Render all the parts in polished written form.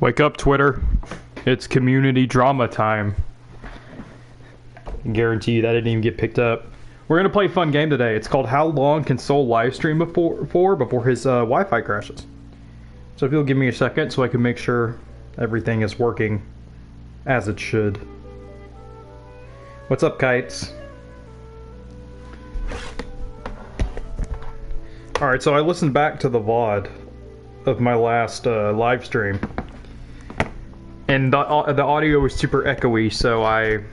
Wake up, Twitter. It's community drama time. I guarantee you that didn't even get picked up. We're going to play a fun game today. It's called How Long Can Soul Livestream before his Wi-Fi crashes. So if you'll give me a second so I can make sure everything is working as it should. What's up, Kites? Alright, so I listened back to the VOD of my last live stream. And the audio was super echoey, so I'm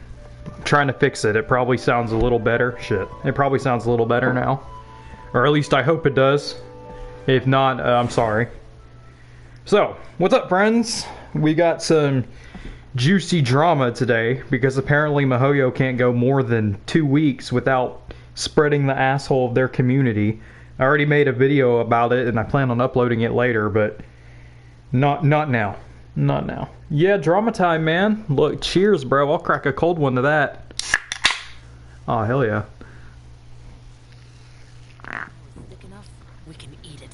trying to fix it. It probably sounds a little better. Shit. It probably sounds a little better now. Or at least I hope it does. If not, I'm sorry. So, what's up, friends? We got some juicy drama today, because apparently Mihoyo can't go more than 2 weeks without spreading the asshole of their community. I already made a video about it, and I plan on uploading it later, but not now. Not now. Yeah, drama time, man. Look, cheers, bro. I'll crack a cold one to that. Oh, hell yeah. Thick enough, we can eat it.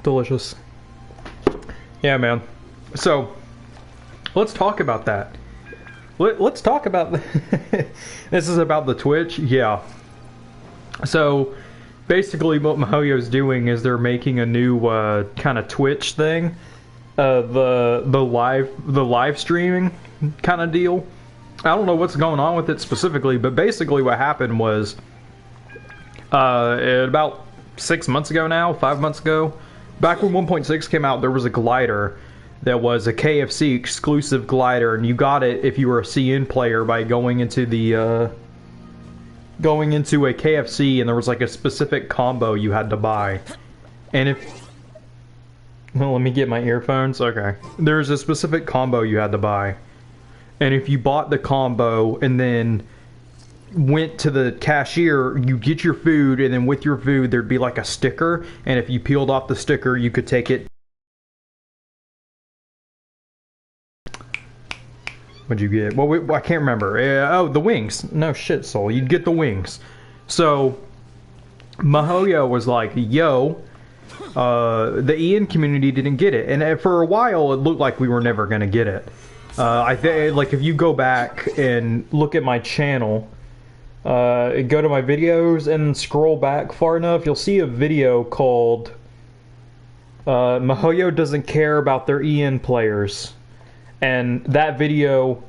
Delicious. Yeah, man. So, let's talk about that. Let's talk about... This is about the Twitch? Yeah. So, basically what Mihoyo's doing is they're making a new kind of Twitch thing. The live streaming kind of deal. I don't know what's going on with it specifically, but basically what happened was about 6 months ago now, 5 months ago, back when 1.6 came out, there was a glider that was a KFC exclusive glider, and you got it if you were a CN player by going into a KFC, and there was like a specific combo you had to buy. And if... Well, let me get my earphones. Okay. There's a specific combo you had to buy. And if you bought the combo and then went to the cashier, you get your food, and then with your food there'd be like a sticker, and if you peeled off the sticker, you could take it. What'd you get? Well, I can't remember. Oh, the wings. No shit, Soul. You'd get the wings. So, Mihoyo was like, yo, the Ian community didn't get it. And for a while, it looked like we were never going to get it. Like, if you go back and look at my channel, go to my videos and scroll back far enough, you'll see a video called Mihoyo Doesn't Care About Their Ian Players. And that video,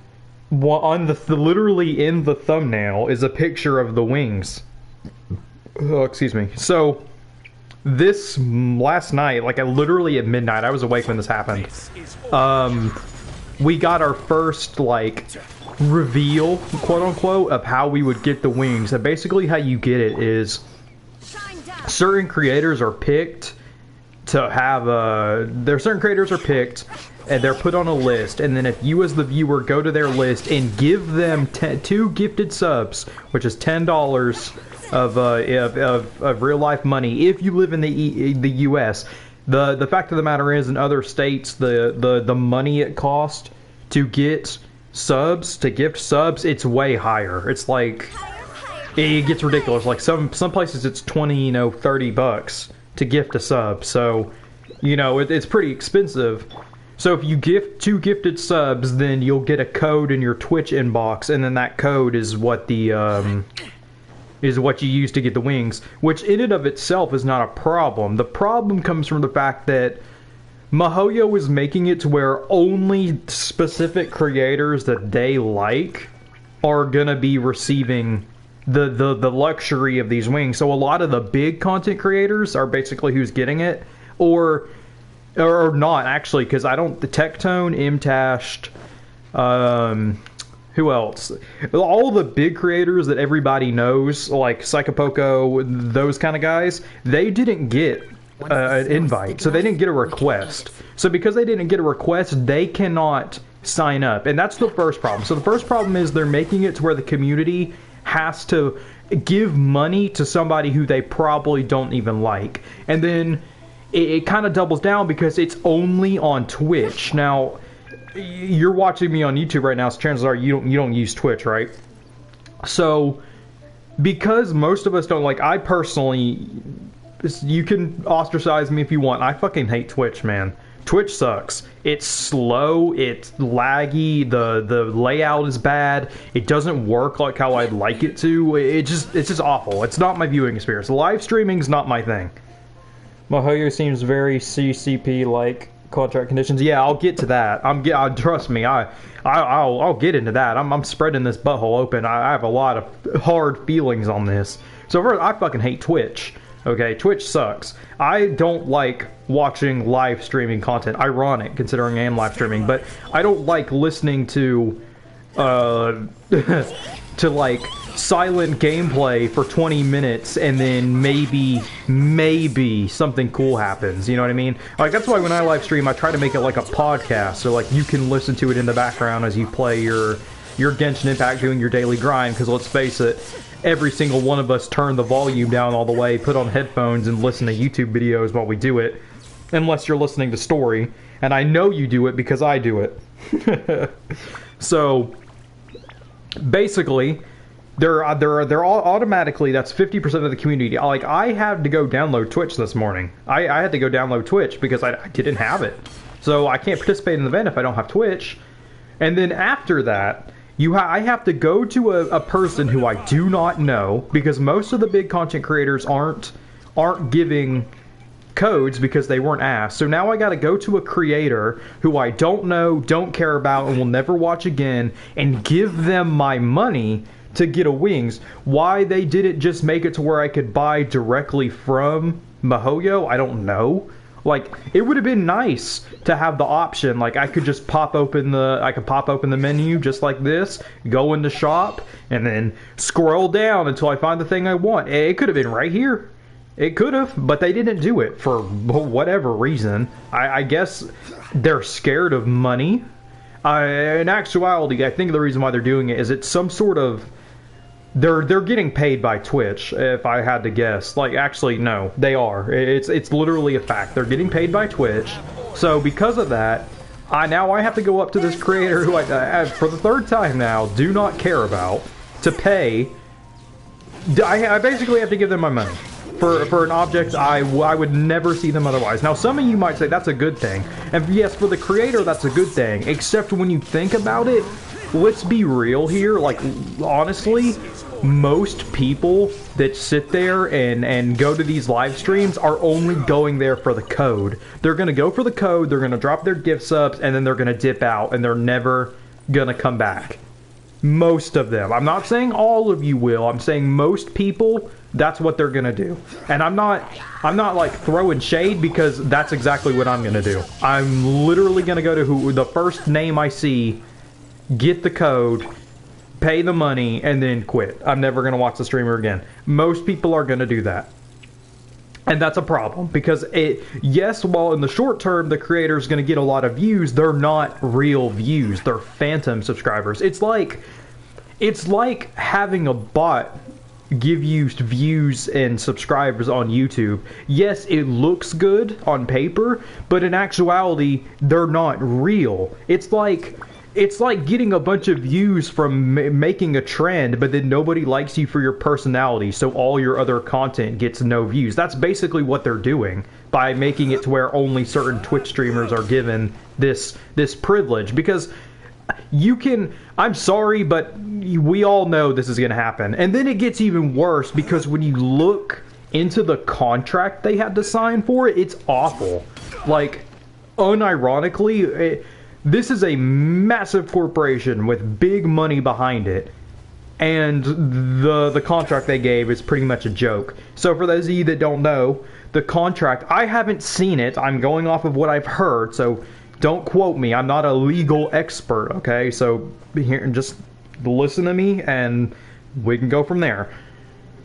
on literally in the thumbnail, is a picture of the wings. Oh, excuse me. So, this last night, like literally at midnight, I was awake when this happened. We got our first, like, reveal, quote unquote, of how we would get the wings. And basically how you get it is certain creators are picked to have certain creators are picked, and they're put on a list, and then if you as the viewer go to their list and give them 2 gifted subs, which is $10 of real life money if you live in the US. The fact of the matter is, in other states, the money it costs to get subs, to gift subs, it's way higher. It's like, it gets ridiculous. Like some places it's 20, $30 to gift a sub. So, it's pretty expensive. So if you gift 2 gifted subs, then you'll get a code in your Twitch inbox, and then that code is what is what you use to get the wings, which in and of itself is not a problem. The problem comes from the fact that Mihoyo is making it to where only specific creators that they like are gonna be receiving the luxury of these wings. So a lot of the big content creators are basically who's getting it, or not actually, because I don't. The Tectone, Imtashed, who else? All the big creators that everybody knows, like Psychopoco, those kind of guys, they didn't get an invite, so they didn't get a request. So because they didn't get a request, they cannot sign up, and that's the first problem. So the first problem is they're making it to where the community has to give money to somebody who they probably don't even like, and then it kind of doubles down because it's only on Twitch. Now, you're watching me on YouTube right now, so chances are you don't use Twitch, right? So, because most of us don't, like, I personally You can ostracize me if you want. I fucking hate Twitch, man. Twitch sucks. It's slow, it's laggy, the layout is bad, it doesn't work like how I'd like it to. It's just awful. It's not my viewing experience. Live streaming's not my thing. Mahoyo seems very CCP like contract conditions. Yeah, I'll get to that. Trust me, I'll get into that. I'm spreading this butthole open. I have a lot of hard feelings on this. So first, I fucking hate Twitch. Okay, Twitch sucks. I don't like watching live streaming content. Ironic, considering I am live streaming, but I don't like listening to, to like silent gameplay for 20 minutes and then maybe something cool happens. You know what I mean? Like that's why when I live stream, I try to make it like a podcast, so like you can listen to it in the background as you play your Genshin Impact doing your daily grind. Because let's face it, every single one of us turn the volume down all the way, put on headphones, and listen to YouTube videos while we do it. Unless you're listening to story. And I know you do it because I do it. So, basically, they're all automatically, that's 50% of the community. Like, I had to go download Twitch this morning. I had to go download Twitch because I didn't have it. So, I can't participate in the event if I don't have Twitch. And then after that, I have to go to a person who I do not know, because most of the big content creators aren't giving codes because they weren't asked. So now I got to go to a creator who I don't know, don't care about, and will never watch again, and give them my money to get a wings. Why they didn't just make it to where I could buy directly from Mahoyo, I don't know. Like, it would have been nice to have the option. Like, I could just pop open the menu just like this, go into shop, and then scroll down until I find the thing I want. It could have been right here. It could have, but they didn't do it for whatever reason. I guess they're scared of money. In actuality, I think the reason why they're doing it is it's some sort of... They're getting paid by Twitch, if I had to guess. Like, actually, no, they are. It's literally a fact. They're getting paid by Twitch. So because of that, I have to go up to this creator who I for the third time now, do not care about, to pay. I basically have to give them my money for an object I would never see them otherwise. Now, some of you might say that's a good thing. And yes, for the creator, that's a good thing. Except when you think about it, let's be real here. Like, honestly, most people that sit there and go to these live streams are only going there for the code. They're going to go for the code, they're going to drop their gift subs, and then they're going to dip out, and they're never going to come back. Most of them. I'm not saying all of you will. I'm saying most people, that's what they're going to do. And I'm not like throwing shade, because that's exactly what I'm going to do. I'm literally going to go to the first name I see, get the code, pay the money, and then quit. I'm never going to watch the streamer again. Most people are going to do that. And that's a problem, because yes, while in the short term the creator is going to get a lot of views, they're not real views. They're phantom subscribers. It's like having a bot give you views and subscribers on YouTube. Yes, it looks good on paper, but in actuality, they're not real. It's like getting a bunch of views from making a trend, but then nobody likes you for your personality, so all your other content gets no views. That's basically what they're doing by making it to where only certain Twitch streamers are given this privilege. Because I'm sorry, but we all know this is going to happen. And then it gets even worse, because when you look into the contract they had to sign for it, it's awful. Like, unironically, this is a massive corporation with big money behind it, and the contract they gave is pretty much a joke. So for those of you that don't know, the contract, I haven't seen it, I'm going off of what I've heard, so don't quote me, I'm not a legal expert, okay? So here, just listen to me and we can go from there.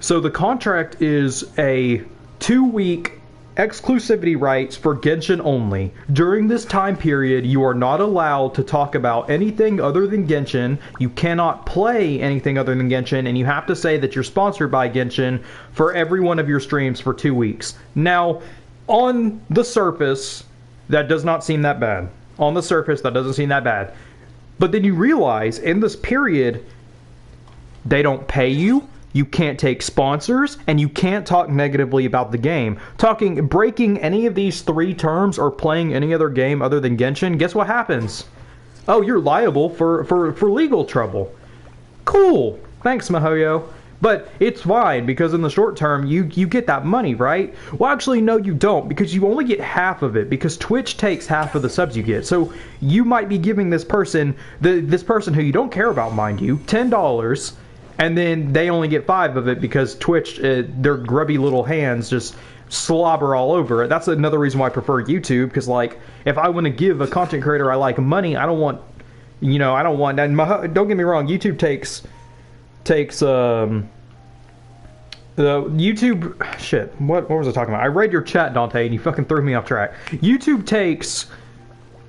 So the contract is a 2-week exclusivity rights for Genshin only. During this time period, you are not allowed to talk about anything other than Genshin. You cannot play anything other than Genshin, and you have to say that you're sponsored by Genshin for every one of your streams for 2 weeks. Now, on the surface, that does not seem that bad. On the surface, that doesn't seem that bad. But then you realize, in this period, they don't pay you. you can't take sponsors, and you can't talk negatively about the game. Breaking any of these 3 terms or playing any other game other than Genshin, guess what happens? Oh, you're liable for legal trouble. Cool. Thanks, MiHoYo. But it's fine, because in the short term, you get that money, right? Well, actually, no, you don't, because you only get half of it, because Twitch takes half of the subs you get. So you might be giving this person, this person who you don't care about, mind you, $10, and then they only get 5 of it because Twitch, their grubby little hands just slobber all over it. That's another reason why I prefer YouTube, because, like, if I want to give a content creator I like money, I don't want, I don't want, and don't get me wrong, YouTube takes the YouTube shit. What was I talking about? I read your chat, Dante, and you fucking threw me off track. YouTube takes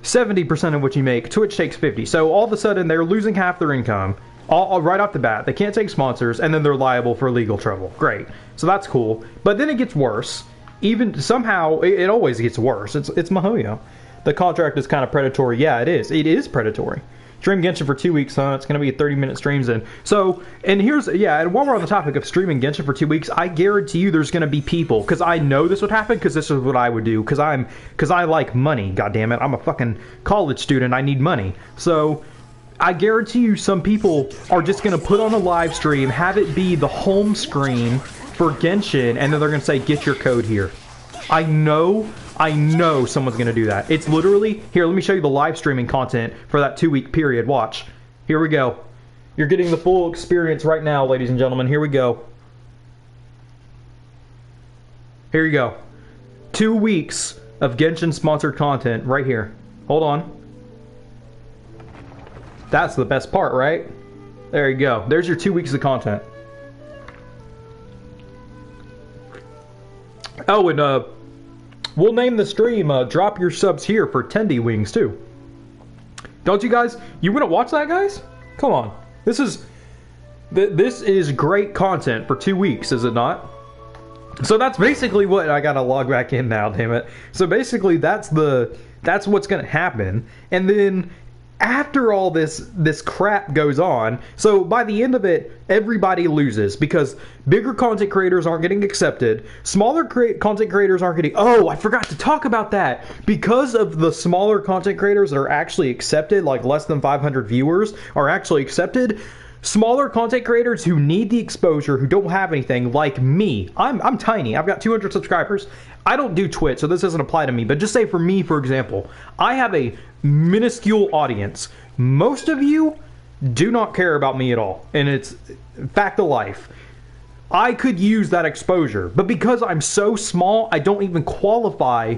70% of what you make. Twitch takes 50. So all of a sudden they're losing half their income, all right off the bat. They can't take sponsors, and then they're liable for legal trouble. Great. So that's cool. But then it gets worse. Even somehow it always gets worse. It's MiHoYo. The contract is kind of predatory. Yeah, it is. It is predatory. Stream Genshin for 2 weeks, huh? It's going to be 30-minute streams in. So, and here's, and while we're on the topic of streaming Genshin for 2 weeks, I guarantee you there's going to be people, because I know this would happen, because this is what I would do, because I like money, goddammit. I'm a fucking college student, I need money. So, I guarantee you some people are just going to put on a live stream, have it be the home screen for Genshin, and then they're going to say, get your code here. I know someone's going to do that. It's literally, here, let me show you the live streaming content for that 2-week period. Watch. Here we go. You're getting the full experience right now, ladies and gentlemen. Here we go. Here you go. 2 weeks of Genshin sponsored content right here. Hold on. That's the best part, right? There you go. There's your 2 weeks of content. Oh, and we'll name the stream, drop your subs here for Tendy Wings, too. Don't you guys? You wouldn't watch that, guys? Come on. This is great content for 2 weeks, is it not? So that's basically what, I gotta log back in now, damn it. So basically that's what's gonna happen. And then after all this crap goes on, so by the end of it, everybody loses, because bigger content creators aren't getting accepted, smaller content creators aren't getting, oh, I forgot to talk about that, because of the smaller content creators that are actually accepted, like less than 500 viewers are actually accepted, smaller content creators who need the exposure, who don't have anything, like me, I'm tiny, I've got 200 subscribers, I don't do Twitch, so this doesn't apply to me, but just say for me, for example, I have a minuscule audience. Most of you do not care about me at all, and it's fact of life. I could use that exposure, but because I'm so small, I don't even qualify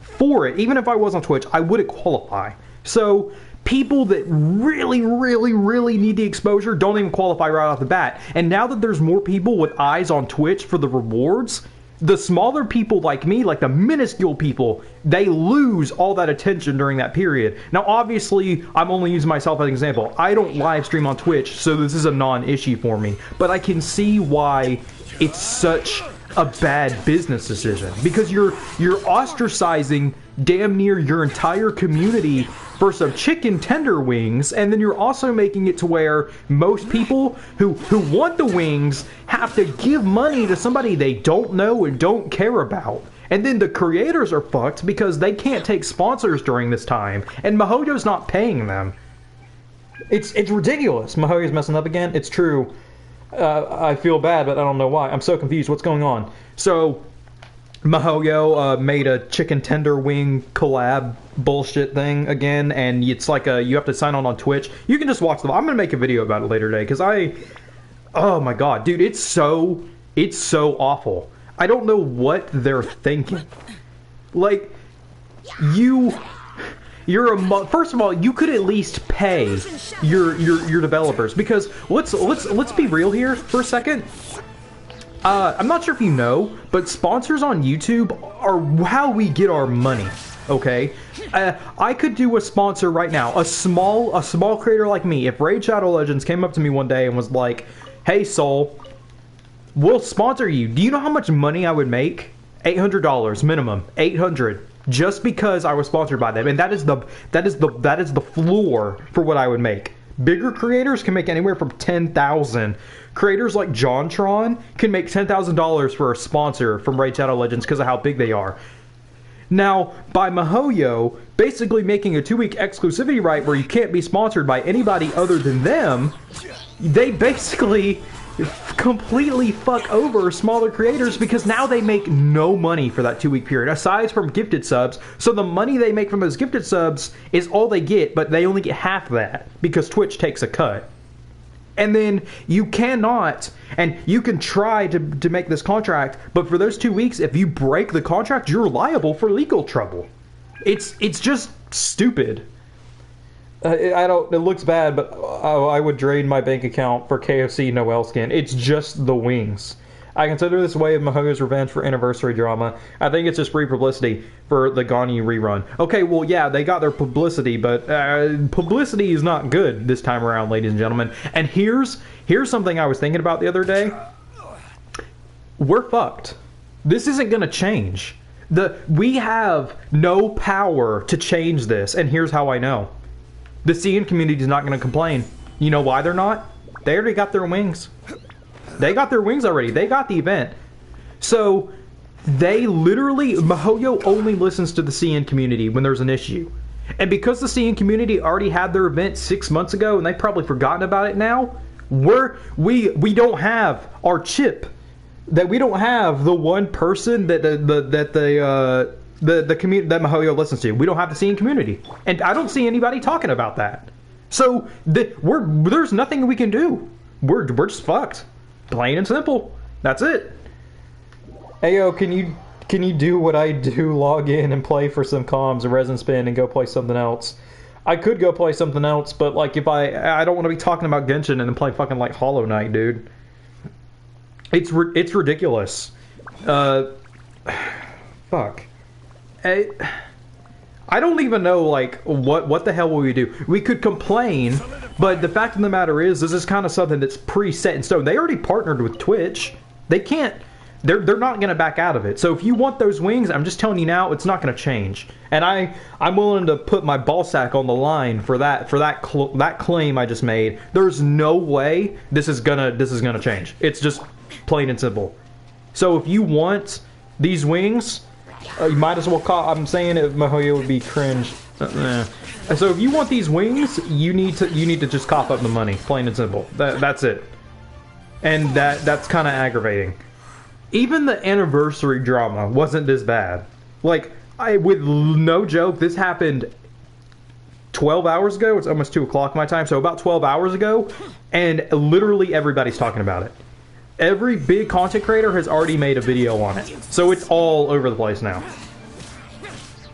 for it. Even if I was on Twitch, I wouldn't qualify. So people that really, really, really need the exposure don't even qualify right off the bat. And now that there's more people with eyes on Twitch for the rewards, the smaller people like me, like the minuscule people, they lose all that attention during that period. Now, obviously, I'm only using myself as an example. I don't live stream on Twitch, so this is a non-issue for me. But I can see why it's such a bad business decision. Because you're ostracizing damn near your entire community for some chicken tender wings, and then you're also making it to where most people who want the wings have to give money to somebody they don't know and don't care about. And then the creators are fucked because they can't take sponsors during this time, and MiHoYo's not paying them. It's ridiculous. MiHoYo's messing up again. It's true. I feel bad, but I don't know why. I'm so confused. What's going on? So MiHoYo made a chicken tender wing collab bullshit thing again, and it's like you have to sign on Twitch. You can just watch I'm gonna make a video about it later today, because oh my god, dude, it's so awful. I don't know what they're thinking. Like, first of all, you could at least pay your developers, because let's be real here for a second. I'm not sure if you know, but sponsors on YouTube are how we get our money. Okay, I could do a sponsor right now. A small creator like me. If Raid Shadow Legends came up to me one day and was like, "Hey, Soul, we'll sponsor you." Do you know how much money I would make? $800 minimum. $800, just because I was sponsored by them, and that is the floor for what I would make. Bigger creators can make anywhere from 10,000. Creators like JonTron can make $10,000 for a sponsor from Raid Shadow Legends because of how big they are. Now, by MiHoYo basically making a 2-week exclusivity right where you can't be sponsored by anybody other than them, they basically completely fuck over smaller creators because now they make no money for that 2-week period aside from gifted subs. So the money they make from those gifted subs is all they get, but they only get half that because Twitch takes a cut. And then you cannot, and you can try to make this contract, but for those 2 weeks, if you break the contract, you're liable for legal trouble. It's just stupid. I don't. It looks bad, but I would drain my bank account for KFC Noel skin. It's just the wings. I consider this way of MiHoYo's revenge for anniversary drama. I think it's just free publicity for the Gani rerun. Okay, well, yeah, they got their publicity, but publicity is not good this time around, ladies and gentlemen. And here's something I was thinking about the other day. We're fucked. This isn't going to change. We have no power to change this, and here's how I know. The CN community is not going to complain. You know why they're not? They already got their wings. They got their wings already. They got the event. So, they literally... MiHoYo only listens to the CN community when there's an issue. And because the CN community already had their event 6 months ago, and they've probably forgotten about it now, we don't have our chip. That we don't have the one person that the community that MiHoYo listens to. We don't have the CN community, and I don't see anybody talking about that. So there's nothing we can do. We're just fucked, plain and simple. That's it. Ayo, can you do what I do? Log in and play for some comms, a resin spin, and go play something else. I could go play something else, but like if I don't want to be talking about Genshin and then play fucking like Hollow Knight, dude. It's ridiculous. Fuck. I don't even know, like, what the hell will we do? We could complain, but the fact of the matter is, this is kind of something that's pre-set in stone. They already partnered with Twitch. They can't... They're not going to back out of it. So if you want those wings, I'm just telling you now, it's not going to change. And I'm willing to put my ballsack on the line for that claim I just made. There's no way this is gonna change. It's just plain and simple. So if you want these wings, you might as well call... I'm saying if MiHoYo would be cringe. So if you want these wings, you need to just cough up the money, plain and simple. That's it. And that's kind of aggravating. Even the anniversary drama wasn't this bad. Like, with no joke, this happened 12 hours ago. It's almost 2 o'clock my time, so about 12 hours ago, and literally everybody's talking about it. Every big content creator has already made a video on it, so it's all over the place now.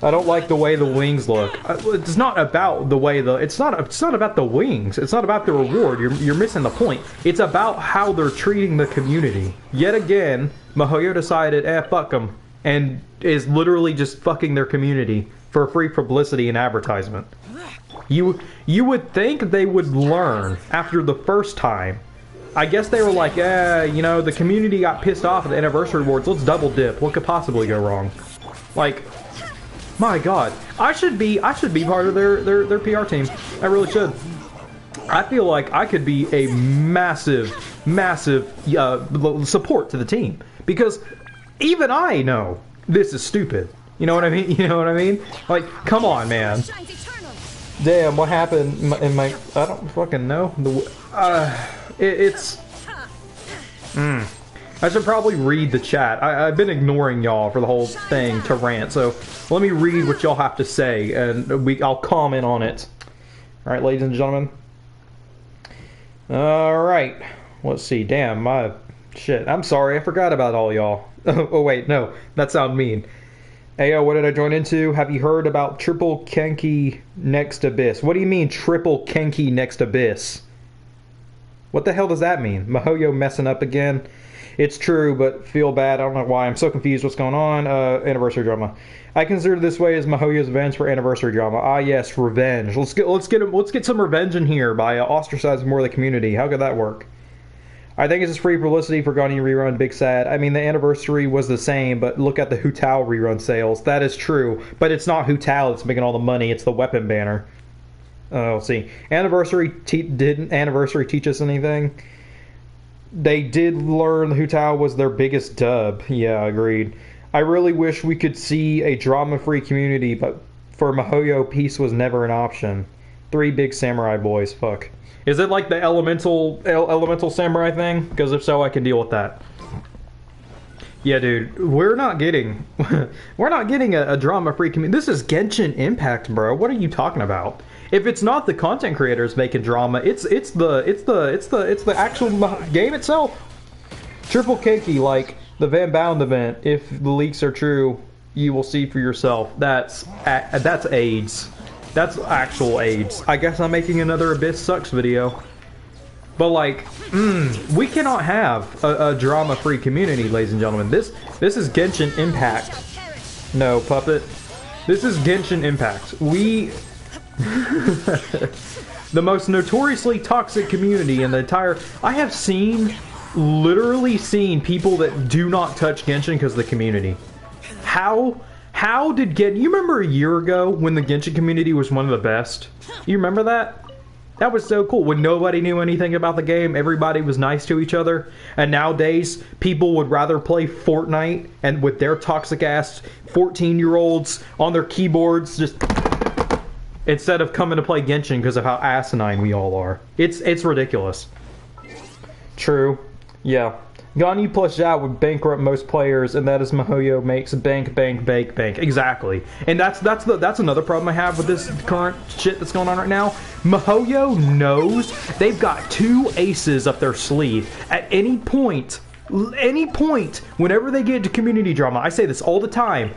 I don't like the way the wings look. It's not about the way it's not about the wings. It's not about the reward. You're missing the point. It's about how they're treating the community. Yet again, MiHoYo decided, fuck them, and is literally just fucking their community for free publicity and advertisement. You would think they would learn after the first time. I guess they were like, the community got pissed off at the anniversary awards. Let's double dip. What could possibly go wrong? Like, my God, I should be part of their PR team. I really should. I feel like I could be a massive support to the team because even I know this is stupid. You know what I mean? You know what I mean? Like, come on, man. Damn, what happened in my... I don't fucking know. I should probably read the chat. I've been ignoring y'all for the whole thing to rant, so let me read what y'all have to say, and I'll comment on it. Alright, ladies and gentlemen. Alright. Let's see. Damn, shit. I'm sorry, I forgot about all y'all. Oh, wait, no. That sounded mean. Ayo, what did I join into? Have you heard about Triple Kenki Next Abyss? What do you mean, Triple Kenki Next Abyss? What the hell does that mean? MiHoYo messing up again? It's true, but feel bad. I don't know why. I'm so confused. What's going on? Anniversary drama. I consider this way as MiHoYo's revenge for anniversary drama. Ah, yes, revenge. Let's get some revenge in here by ostracizing more of the community. How could that work? I think it's just free publicity for Gani rerun. Big sad. I mean, the anniversary was the same, but look at the Hu Tao rerun sales. That is true, but it's not Hu Tao that's making all the money. It's the weapon banner. Let's see. Didn't Anniversary teach us anything? They did learn Hu Tao was their biggest dub. Yeah, agreed. I really wish we could see a drama-free community, but for MiHoYo, peace was never an option. 3 big samurai boys. Fuck. Is it like the elemental samurai thing? Because if so, I can deal with that. Yeah, dude, we're not getting a drama-free community. This is Genshin Impact, bro. What are you talking about? If it's not the content creators making drama, it's the actual game itself. Triple Keiki, like the Van Bound event. If the leaks are true, you will see for yourself. That's AIDS. That's actual AIDS. I guess I'm making another Abyss Sucks video. But like, we cannot have a drama-free community, ladies and gentlemen. This is Genshin Impact. No, puppet. This is Genshin Impact. The most notoriously toxic community in the entire... I have literally seen people that do not touch Genshin because of the community. How did you remember a year ago when the Genshin community was one of the best? You remember that? That was so cool. When nobody knew anything about the game, everybody was nice to each other. And nowadays, people would rather play Fortnite and with their toxic ass 14-year-olds on their keyboards just instead of coming to play Genshin because of how asinine we all are. It's ridiculous. True. Yeah. Ganyu plus Zhao would bankrupt most players, and that is MiHoYo makes bank. Exactly. And that's another problem I have with this current shit that's going on right now. MiHoYo knows they've got 2 aces up their sleeve. At any point, whenever they get into community drama, I say this all the time,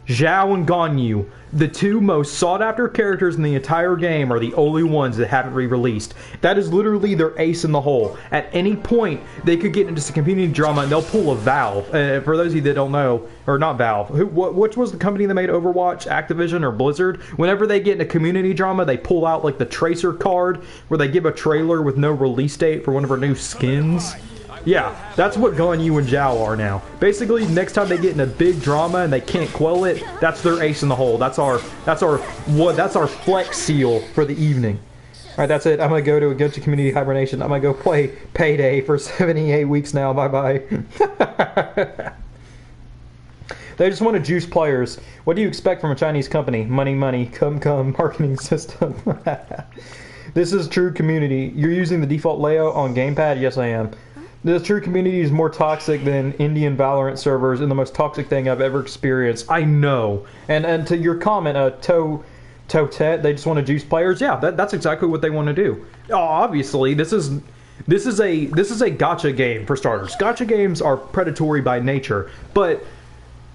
Zhao and Ganyu, the 2 most sought-after characters in the entire game, are the only ones that haven't re-released. That is literally their ace in the hole. At any point, they could get into some community drama and they'll pull a Valve. For those of you that don't know, or not Valve, which was the company that made Overwatch, Activision, or Blizzard? Whenever they get into community drama, they pull out like the Tracer card, where they give a trailer with no release date for one of her new skins. Yeah, that's what Ganyu and Zhao are now. Basically, next time they get in a big drama and they can't quell it, that's their ace in the hole. That's our flex seal for the evening. Alright, that's it. I'm gonna go to a Genshin community hibernation. I'm gonna go play Payday for 78 weeks now. Bye-bye. They just want to juice players. What do you expect from a Chinese company? Money, come, marketing system. This is true community. You're using the default layout on gamepad? Yes, I am. The true community is more toxic than Indian Valorant servers and the most toxic thing I've ever experienced. I know. And to your comment, Totet, they just want to juice players. Yeah, that's exactly what they want to do. Obviously, this is a gacha game for starters. Gacha games are predatory by nature, but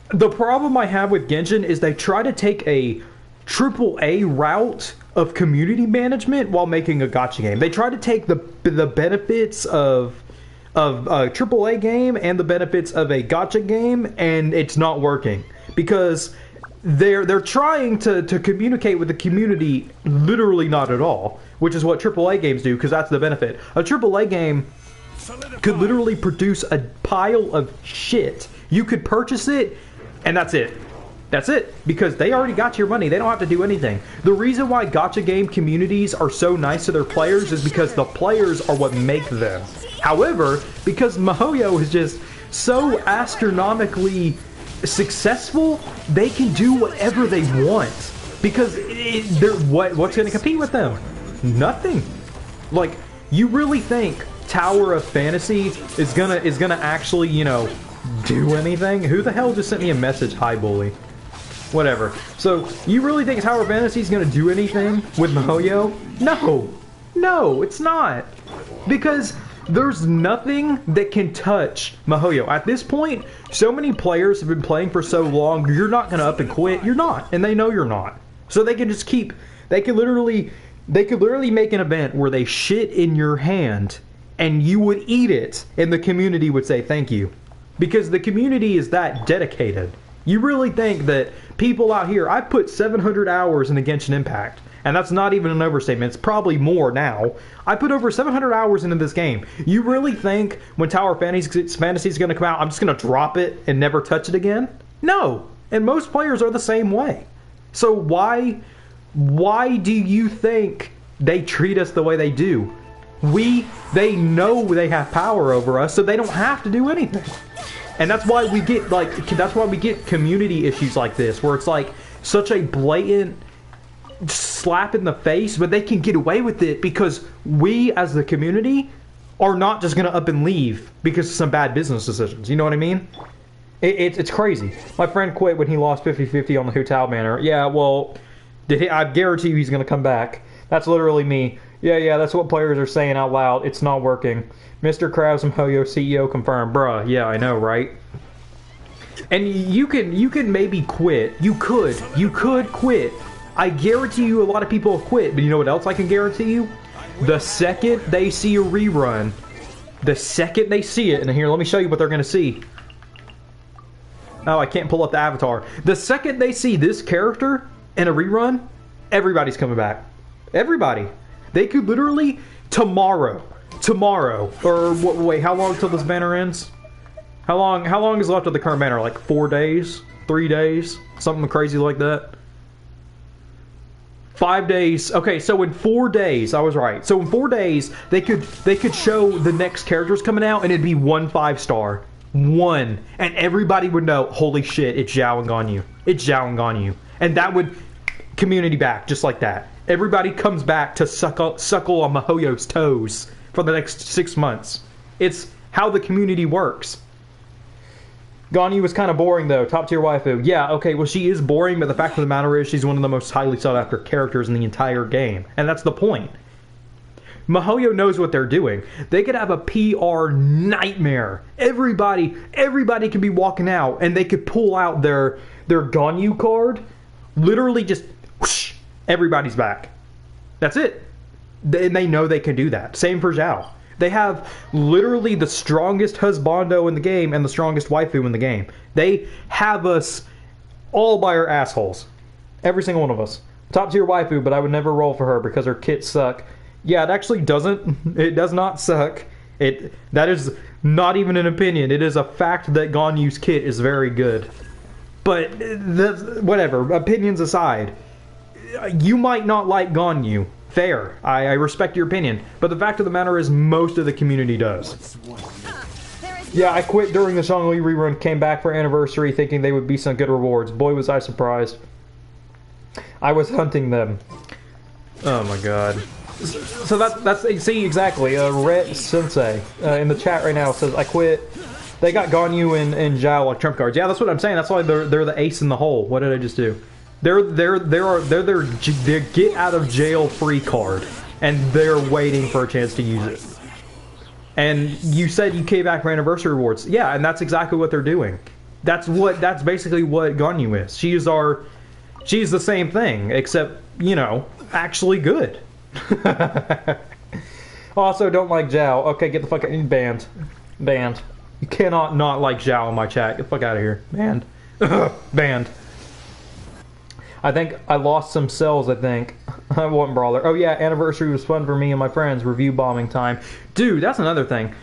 the problem I have with Genshin is they try to take a AAA route of community management while making a gacha game. They try to take the benefits of a AAA game and the benefits of a gacha game, and it's not working because they're trying to communicate with the community literally not at all, which is what AAA games do, because that's the benefit. A AAA game could literally produce a pile of shit. You could purchase it, and that's it. That's it, because they already got your money. They don't have to do anything. The reason why gacha game communities are so nice to their players is because the players are what make them. However, because MiHoYo is just so astronomically successful, they can do whatever they want. Because what's going to compete with them? Nothing. Like, you really think Tower of Fantasy is gonna actually, you know, do anything? Who the hell just sent me a message? Hi, bully. Whatever. So, you really think Tower of Fantasy is going to do anything with MiHoYo? No. No, it's not. Because there's nothing that can touch MiHoYo. At this point, so many players have been playing for so long, you're not going to up and quit. You're not. And they know you're not. So they can just keep... They could literally make an event where they shit in your hand and you would eat it and the community would say thank you. Because the community is that dedicated. You really think that people out here... I put 700 hours into Genshin Impact. And that's not even an overstatement. It's probably more now. I put over 700 hours into this game. You really think when Tower of Fantasy is going to come out, I'm just going to drop it and never touch it again? No. And most players are the same way. So why do you think they treat us the way they do. They know they have power over us, so they don't have to do anything. And that's why we get community issues like this, where it's like such a blatant slap in the face, but they can get away with it because we as the community are not just going to up and leave because of some bad business decisions. You know what I mean? It's crazy. My friend quit when he lost 50-50 on the Hotel Manor. Yeah, well, I guarantee you he's going to come back. That's literally me. Yeah, that's what players are saying out loud. It's not working. Mr. Krabs and Hoyo CEO confirmed. Bruh, yeah, I know, right? And you can maybe quit. You could quit. I guarantee you a lot of people have quit, but you know what else I can guarantee you? The second they see a rerun, the second they see it, and here, let me show you what they're going to see. Oh, I can't pull up the avatar. The second they see this character in a rerun, everybody's coming back. Everybody. They could literally tomorrow, or wait, how long till this banner ends? How long is left of the current banner? Like 4 days? 3 days? Something crazy like that? 5 days. Okay, so in 4 days, I was right. So in 4 days, they could show the next characters coming out, and it'd be 1 5-star. One. And everybody would know, holy shit, it's Zhao and Ganyu. It's Zhao and Ganyu. And that would community back, just like that. Everybody comes back to suckle on Mihoyo's toes for the next 6 months. It's how the community works. Ganyu was kind of boring, though. Top tier waifu. Yeah, okay, well, she is boring, but the fact of the matter is she's one of the most highly sought after characters in the entire game. And that's the point. Mihoyo knows what they're doing. They could have a PR nightmare. Everybody could be walking out, and they could pull out their Ganyu card. Literally just, whoosh, everybody's back. That's it. And they know they can do that. Same for Zhao. They have literally the strongest husbando in the game and the strongest waifu in the game. They have us all by our assholes. Every single one of us. Top tier waifu, but I would never roll for her because her kits suck. Yeah, it actually doesn't. It does not suck. That is not even an opinion. It is a fact that Ganyu's kit is very good. But, whatever. Opinions aside. You might not like Ganyu. Fair. I respect your opinion. But the fact of the matter is most of the community does. Yeah, I quit during the Shangli rerun, came back for anniversary thinking they would be some good rewards. Boy, was I surprised. I was hunting them. Oh my god. So that's see, exactly. Ret Sensei in the chat right now says, I quit. They got Ganyu and Zhao like trump cards. Yeah, that's what I'm saying. That's why they're the ace in the hole. What did I just do? They're their get out of jail free card, and they're waiting for a chance to use it. And you said you came back for anniversary rewards. Yeah, and that's exactly what they're doing. That's basically what Ganyu is. She's the same thing, except, you know, actually good. Also, don't like Zhao. Okay, get the fuck out. Banned. Banned. You cannot not like Zhao in my chat. Get the fuck out of here. Banned. Banned. I think I lost some cells, I think. I wasn't brawler. Oh yeah, anniversary was fun for me and my friends. Review bombing time. Dude, that's another thing.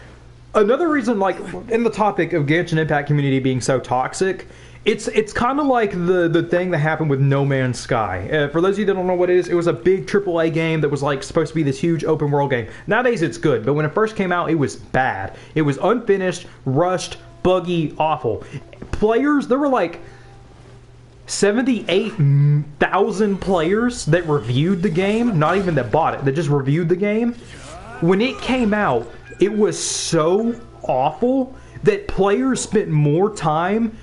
Another reason, like, in the topic of Genshin Impact community being so toxic, it's kind of like the thing that happened with No Man's Sky. For those of you that don't know what it is, it was a big AAA game that was like supposed to be this huge open world game. Nowadays it's good, but when it first came out, it was bad. It was unfinished, rushed, buggy, awful. Players, there were like 78,000 players that reviewed the game, not even that bought it, that just reviewed the game. When it came out, it was so awful that players spent more time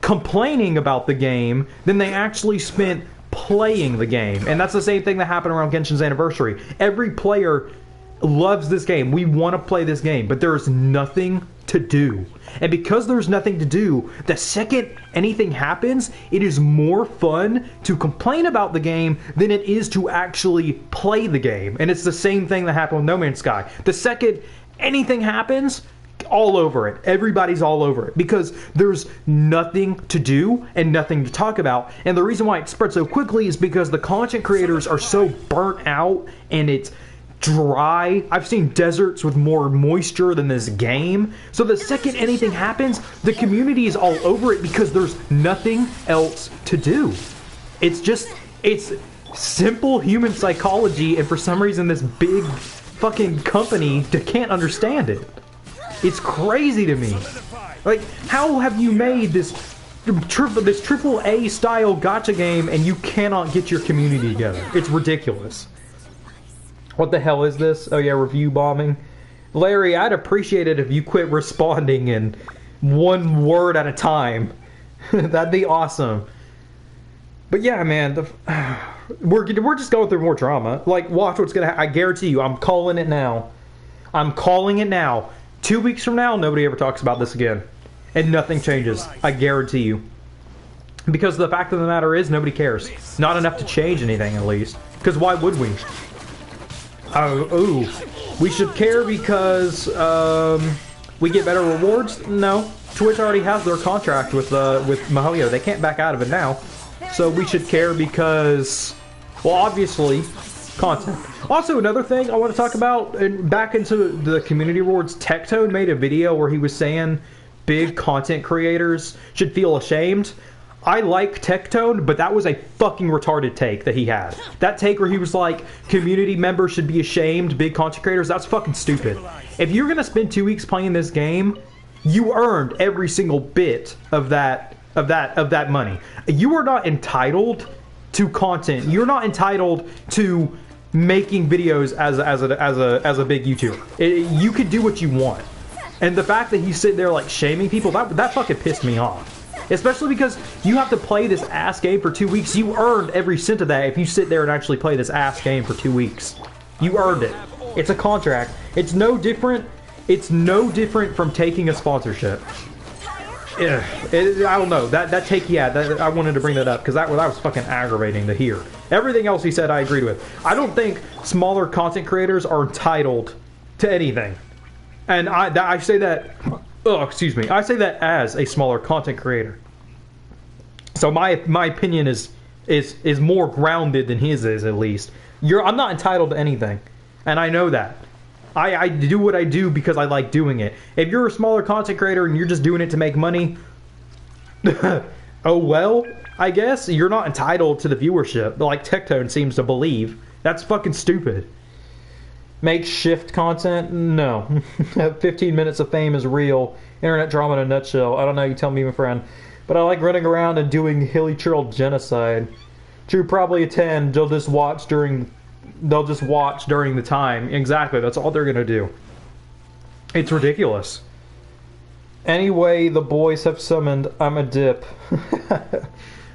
complaining about the game than they actually spent playing the game. And that's the same thing that happened around Genshin's anniversary. Every player loves this game. We want to play this game, but there's nothing to do. And because there's nothing to do, the second anything happens, it is more fun to complain about the game than it is to actually play the game. And it's the same thing that happened with No Man's Sky. The second anything happens, all over it. Everybody's all over it because there's nothing to do and nothing to talk about. And the reason why it spread so quickly is because the content creators are so burnt out and it's dry. I've seen deserts with more moisture than this game. So the second anything happens, the community is all over it because there's nothing else to do. It's simple human psychology, and for some reason this big fucking company can't understand it. It's crazy to me. Like, how have you made this triple A style gacha game and you cannot get your community together? It's ridiculous. What the hell is this? Oh yeah, review bombing. Larry, I'd appreciate it if you quit responding in one word at a time. That'd be awesome. But yeah, man, we're just going through more drama. Like, watch what's gonna happen. I guarantee you, I'm calling it now. I'm calling it now. 2 weeks from now, nobody ever talks about this again. And nothing changes. I guarantee you. Because the fact of the matter is, nobody cares. Not enough to change anything, at least. Because why would we? Ooh. We should care because we get better rewards? No. Twitch already has their contract with MiHoYo. They can't back out of it now. So we should care because, well, obviously, content. Also, another thing I want to talk about, and back into the community rewards, Tectone made a video where he was saying big content creators should feel ashamed. I like Tectone, but that was a fucking retarded take that he had. That take where he was like, community members should be ashamed, big content creators, that's fucking stupid. If you're gonna spend 2 weeks playing this game, you earned every single bit of that money. You are not entitled to content. You're not entitled to making videos as a big YouTuber. You could do what you want. And the fact that he's sitting there like shaming people, that fucking pissed me off. Especially because you have to play this ass game for 2 weeks. You earned every cent of that if you sit there and actually play this ass game for 2 weeks. You earned it. It's a contract. It's no different. It's no different from taking a sponsorship. I don't know. That take, yeah, I wanted to bring that up because that was fucking aggravating to hear. Everything else he said I agreed with. I don't think smaller content creators are entitled to anything. And I say that... Oh, excuse me. I say that as a smaller content creator. So my opinion is more grounded than his is, at least. I'm not entitled to anything. And I know that. I do what I do because I like doing it. If you're a smaller content creator and you're just doing it to make money, oh well, I guess. You're not entitled to the viewership, like Tectone seems to believe. That's fucking stupid. Makeshift content? No. 15 minutes of fame is real. Internet drama in a nutshell. I don't know, you tell me, my friend. But I like running around and doing hilly trail genocide. True, probably a 10. They'll just watch during the time. Exactly, that's all they're gonna do. It's ridiculous. Anyway, the boys have summoned. I'm a dip.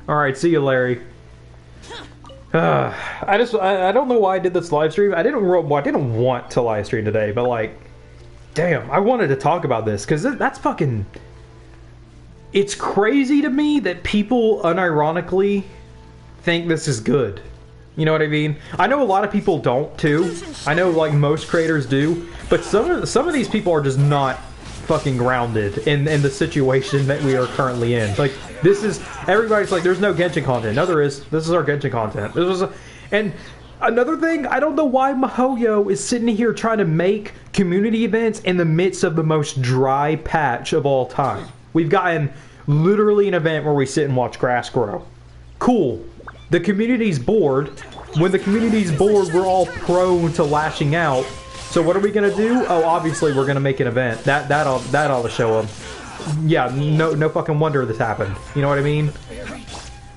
Alright, see you, Larry. I don't know why I did this live stream. I didn't want to live stream today, but like, damn, I wanted to talk about this because that's fucking. It's crazy to me that people unironically think this is good. You know what I mean? I know a lot of people don't too. I know like most creators do, but some of these people are just not fucking grounded in the situation that we are currently in. Like, this is, everybody's like, there's no Genshin content. No, there is. This is our Genshin content. And another thing, I don't know why MiHoYo is sitting here trying to make community events in the midst of the most dry patch of all time. We've gotten literally an event where we sit and watch grass grow. Cool. The community's bored. When the community's bored, we're all prone to lashing out. So what are we gonna do? Oh, obviously we're gonna make an event. That ought to show them. Yeah, no fucking wonder this happened. You know what I mean?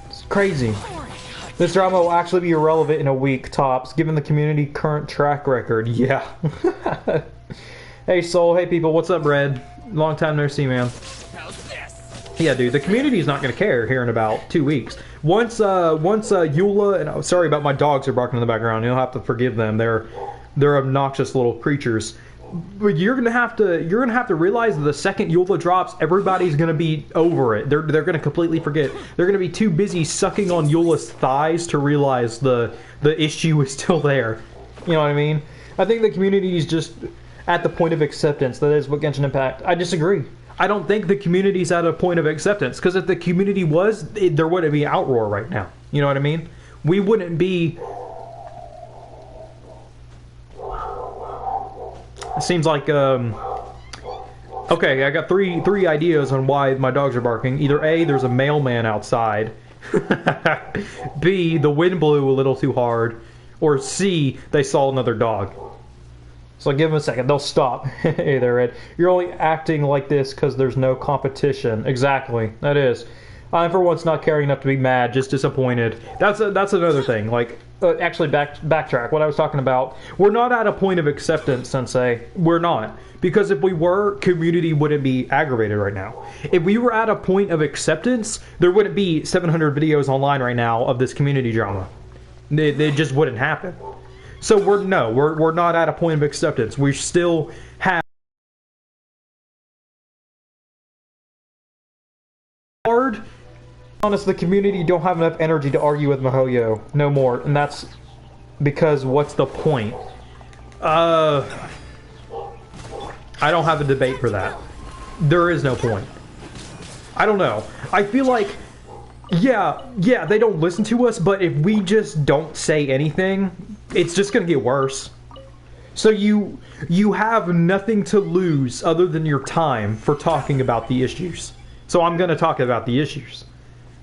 It's crazy. This drama will actually be irrelevant in a week, tops, given the community current track record. Yeah. Hey, Soul. Hey, people. What's up, Red? Long time no see, man. Yeah, dude. The community's not gonna care here in about 2 weeks. Once Eula, and oh, sorry about my dogs are barking in the background. You'll have to forgive them. They're obnoxious little creatures. But you're gonna have to realize that the second Eula drops, everybody's gonna be over it. They're gonna completely forget. They're gonna be too busy sucking on Eula's thighs to realize the issue is still there. You know what I mean? I think the community is just at the point of acceptance. That is what Genshin Impact. I disagree. I don't think the community's at a point of acceptance, because if the community was, there wouldn't be outroar right now. You know what I mean? We wouldn't be. It seems like, okay, I got three ideas on why my dogs are barking. Either A, there's a mailman outside, B, the wind blew a little too hard. Or C, they saw another dog. So give them a second. They'll stop. Hey there, Ed. You're only acting like this because there's no competition. Exactly. That is. I'm for once not caring enough to be mad, just disappointed. That's another thing. Like, actually, backtrack. What I was talking about. We're not at a point of acceptance, Sensei. We're not. Because if we were, community wouldn't be aggravated right now. If we were at a point of acceptance, there wouldn't be 700 videos online right now of this community drama. It just wouldn't happen. So we're not at a point of acceptance. We still have hard. Honest, the community don't have enough energy to argue with Mihoyo no more, and that's because what's the point? I don't have a debate for that. There is no point. I don't know. I feel like yeah, they don't listen to us, but if we just don't say anything, it's just gonna get worse. So you have nothing to lose other than your time for talking about the issues. So I'm gonna talk about the issues.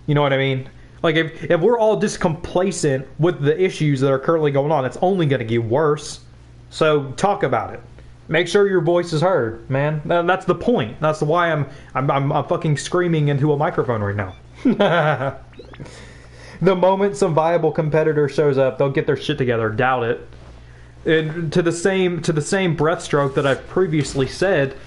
You know what I mean? Like, if we're all just complacent with the issues that are currently going on, it's only going to get worse. So, talk about it. Make sure your voice is heard, man. That's the point. That's why I'm fucking screaming into a microphone right now. The moment some viable competitor shows up, they'll get their shit together. Doubt it. And to the same breathstroke that I've previously said,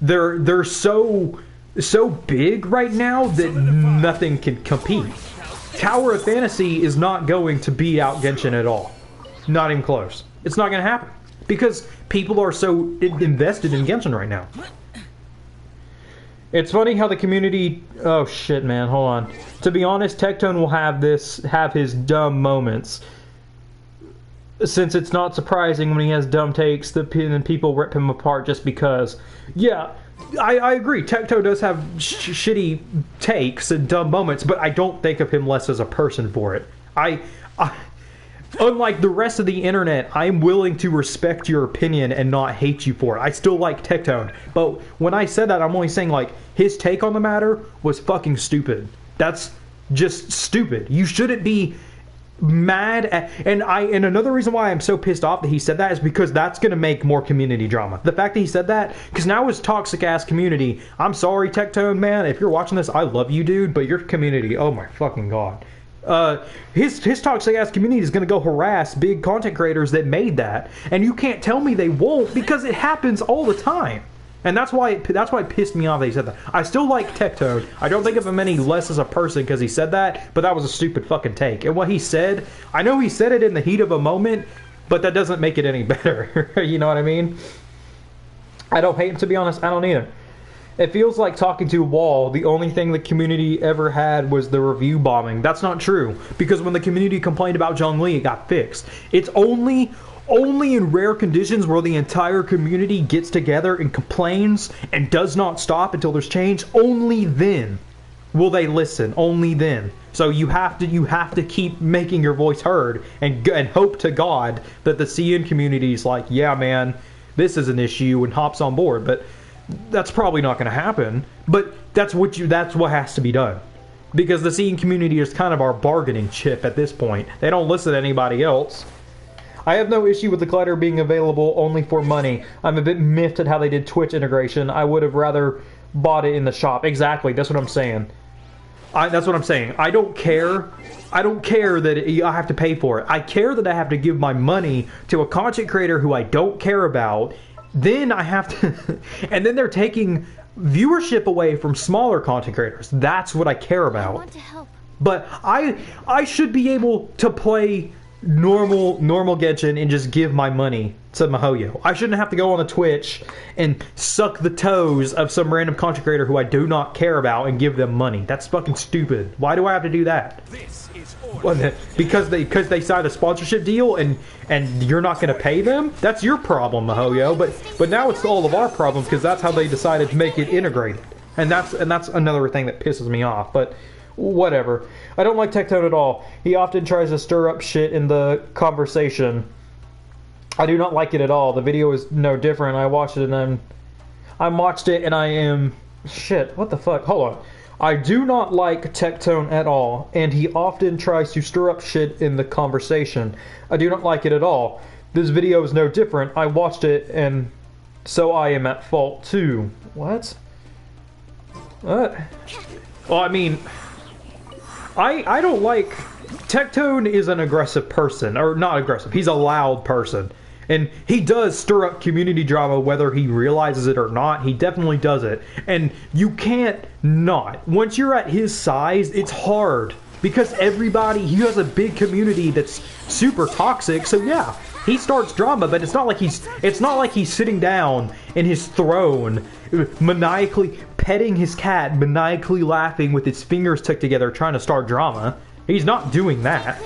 they're so big right now that nothing can compete. Tower of Fantasy is not going to beat out Genshin at all. Not even close. It's not going to happen. Because people are so invested in Genshin right now. It's funny how the community... Oh shit, man, hold on. To be honest, Tectone will have his dumb moments. Since it's not surprising when he has dumb takes, then people rip him apart just because. Yeah, I agree. Tecto does have shitty takes and dumb moments, but I don't think of him less as a person for it. Unlike the rest of the internet, I'm willing to respect your opinion and not hate you for it. I still like Tectone, but when I said that, I'm only saying, like, his take on the matter was fucking stupid. That's just stupid. You shouldn't be mad at, and another reason why I'm so pissed off that he said that is because that's going to make more community drama. The fact that he said that, because now his toxic ass community, I'm sorry Tectone, man, if you're watching this, I love you, dude, but your community, oh my fucking god. His toxic ass community is going to go harass big content creators that made that, and you can't tell me they won't, because it happens all the time. And that's why it pissed me off that he said that. I still like Tectone. I don't think of him any less as a person because he said that, but that was a stupid fucking take. And what he said, I know he said it in the heat of a moment, but that doesn't make it any better. You know what I mean? I don't hate him, to be honest. I don't either. It feels like talking to a wall. The only thing the community ever had was the review bombing. That's not true, because when the community complained about Zhongli, it got fixed. It's only in rare conditions where the entire community gets together and complains and does not stop until there's change. Only then will they listen. Only then. So you have to keep making your voice heard and hope to God that the CN community is like, yeah, man, this is an issue, and hops on board. But that's probably not going to happen. But that's what has to be done, because the CN community is kind of our bargaining chip at this point. They don't listen to anybody else. I have no issue with the glider being available only for money. I'm a bit miffed at how they did Twitch integration. I would have rather bought it in the shop. Exactly, that's what I'm saying. That's what I'm saying. I don't care. I don't care that I have to pay for it. I care that I have to give my money to a content creator who I don't care about. Then I have to... and then they're taking viewership away from smaller content creators. That's what I care about. I want to help. But I should be able to play normal Genshin and just give my money to Mihoyo. I shouldn't have to go on a Twitch and suck the toes of some random content creator who I do not care about and give them money. That's fucking stupid. Why do I have to do that? This is because they signed a sponsorship deal and you're not going to pay them? That's your problem, Mihoyo. But now it's all of our problem because that's how they decided to make it integrated. And that's another thing that pisses me off. But whatever. I don't like Tectone at all. He often tries to stir up shit in the conversation. I do not like it at all. The video is no different. I watched it and I am... Shit, what the fuck? Hold on. I do not like Tectone at all, and he often tries to stir up shit in the conversation. I do not like it at all. This video is no different. I watched it, and so I am at fault too. What? What? Well, I mean, I don't like... Tectone is an aggressive person, or not aggressive, he's a loud person. And he does stir up community drama whether he realizes it or not. He definitely does it. And you can't not. Once you're at his size, it's hard. Because he has a big community that's super toxic, so yeah, he starts drama, but it's not like he's sitting down in his throne, maniacally petting his cat, maniacally laughing with his fingers tucked together, trying to start drama. He's not doing that.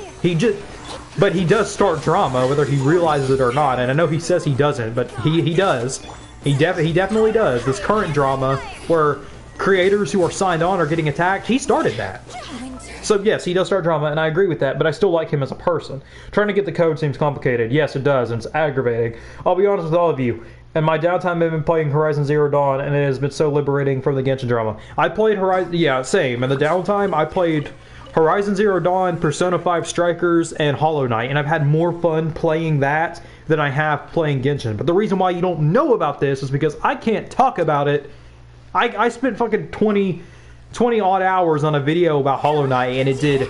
But he does start drama, whether he realizes it or not. And I know he says he doesn't, but he does. He definitely does. This current drama, where creators who are signed on are getting attacked, he started that. So yes, he does start drama, and I agree with that, but I still like him as a person. Trying to get the code seems complicated. Yes, it does, and it's aggravating. I'll be honest with all of you. In my downtime, I've been playing Horizon Zero Dawn, and it has been so liberating from the Genshin drama. I played Horizon... Yeah, same. In the downtime, I played Horizon Zero Dawn, Persona 5 Strikers, and Hollow Knight, and I've had more fun playing that than I have playing Genshin. But the reason why you don't know about this is because I can't talk about it. I spent fucking 20 odd hours on a video about Hollow Knight, and it did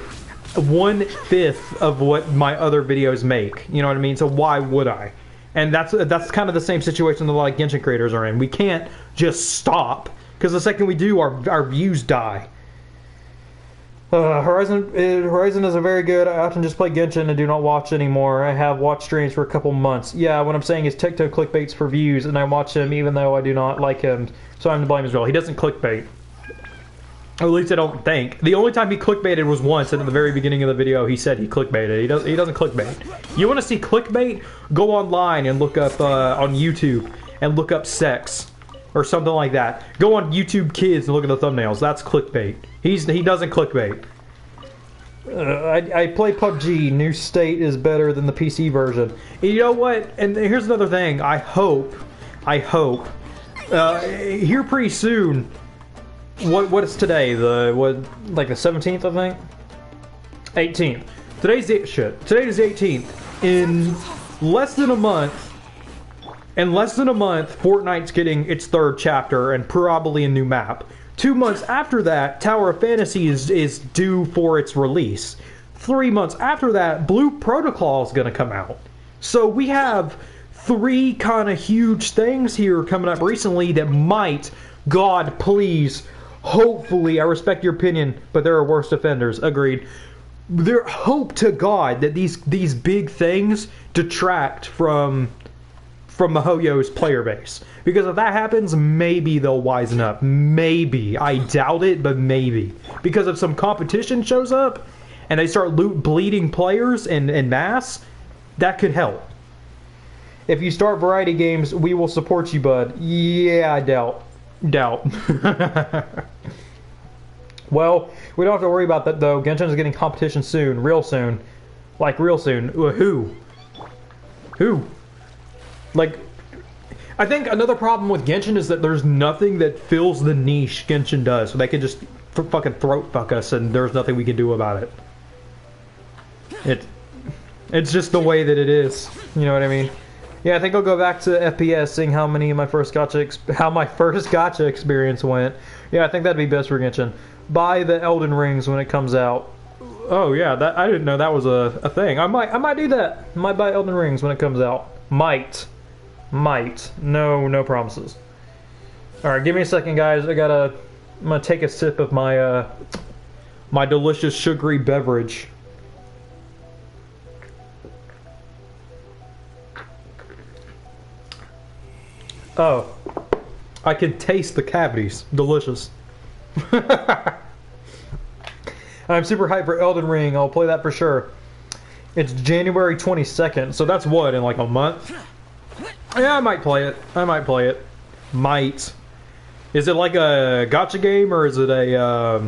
1/5 of what my other videos make. You know what I mean? So why would I? And that's kind of the same situation that a lot of Genshin creators are in. We can't just stop, because the second we do, our views die. Horizon is a very good. I often just play Genshin and do not watch anymore. I have watched streams for a couple months. Yeah, what I'm saying is Tecto clickbaits for views, and I watch him even though I do not like him, so I'm to blame as well. He doesn't clickbait. Or at least I don't think. The only time he clickbaited was once, and at the very beginning of the video he said he clickbaited. He doesn't clickbait. You want to see clickbait? Go online and look up on YouTube and look up sex or something like that. Go on YouTube Kids and look at the thumbnails. That's clickbait. He doesn't clickbait. I play PUBG. New state is better than the PC version. You know what? And here's another thing. I hope here pretty soon. What is today? Like the 17th, I think. 18th. Today's the 18th. In less than a month, Fortnite's getting its 3rd chapter and probably a new map. 2 months after that, Tower of Fantasy is due for its release. 3 months after that, Blue Protocol is going to come out. So we have 3 kind of huge things here coming up recently that might, God please, hopefully, I respect your opinion, but there are worse offenders. Agreed. There, hope to God that these big things detract from Mihoyo's player base. Because if that happens, maybe they'll wisen up. Maybe. I doubt it, but maybe. Because if some competition shows up and they start bleeding players en masse, that could help. If you start variety games, we will support you, bud. Yeah, I doubt. Well, we don't have to worry about that, though. Genshin is getting competition soon. Real soon. Like, real soon. Who? Like, I think another problem with Genshin is that there's nothing that fills the niche Genshin does. So they can just fucking throat fuck us and there's nothing we can do about it. It's just the way that it is. You know what I mean? Yeah, I think I'll go back to FPS, seeing how my first gacha experience went. Yeah, I think that'd be best for Genshin. Buy the Elden Rings when it comes out. Oh yeah, I didn't know that was a thing. I might do that. Might buy Elden Rings when it comes out. Might. No promises. All right, give me a second, guys. I'm gonna take a sip of my my delicious sugary beverage. Oh, I can taste the cavities. Delicious. I'm super hyped for Elden Ring. I'll play that for sure. It's January 22nd, so that's what, in like a month? Yeah, I might play it. Might. Is it like a gacha game, or is it a...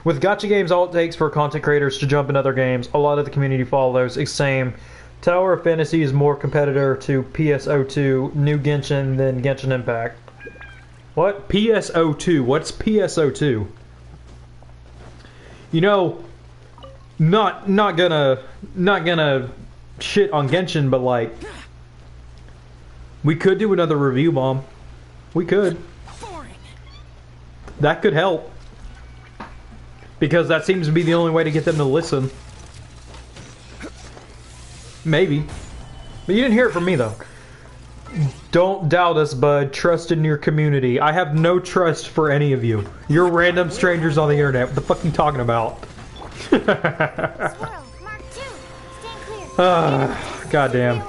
With gacha games, all it takes for content creators to jump in other games. A lot of the community follows. Same. Tower of Fantasy is more competitor to PSO2 New Genshin than Genshin Impact. What? PSO2. What's PSO2? You know, not gonna shit on Genshin, but like, we could do another review bomb. We could. That could help. Because that seems to be the only way to get them to listen. Maybe. But you didn't hear it from me, though. Don't doubt us, bud. Trust in your community. I have no trust for any of you. You're random strangers on the internet. What the fuck are you talking about? Goddamn.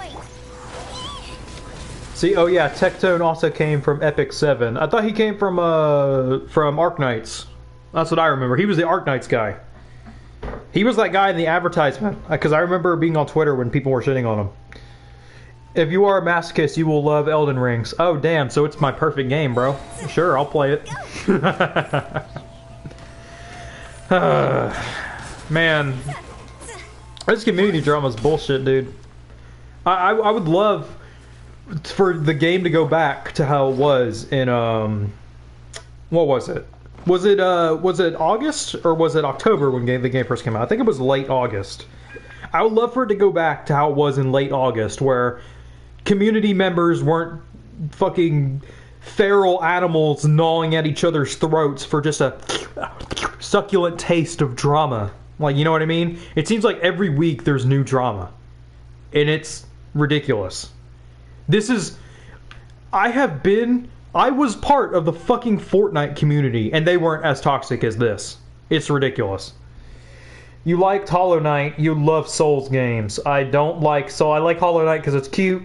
See, oh yeah, Tectone also came from Epic 7. I thought he came from Arknights. That's what I remember. He was the Arknights guy. He was that guy in the advertisement. Because I remember being on Twitter when people were shitting on him. If you are a masochist, you will love Elden Rings. Oh, damn, so it's my perfect game, bro. Sure, I'll play it. Man. This community drama is bullshit, dude. I would love for the game to go back to how it was in, what was it? Was it August or was it October when the game first came out? I think it was late August. I would love for it to go back to how it was in late August, where community members weren't fucking feral animals gnawing at each other's throats for just a succulent taste of drama. Like, you know what I mean? It seems like every week there's new drama. And it's ridiculous. I was part of the fucking Fortnite community, and they weren't as toxic as this. It's ridiculous. You liked Hollow Knight, you love Souls games. I like Hollow Knight because it's cute.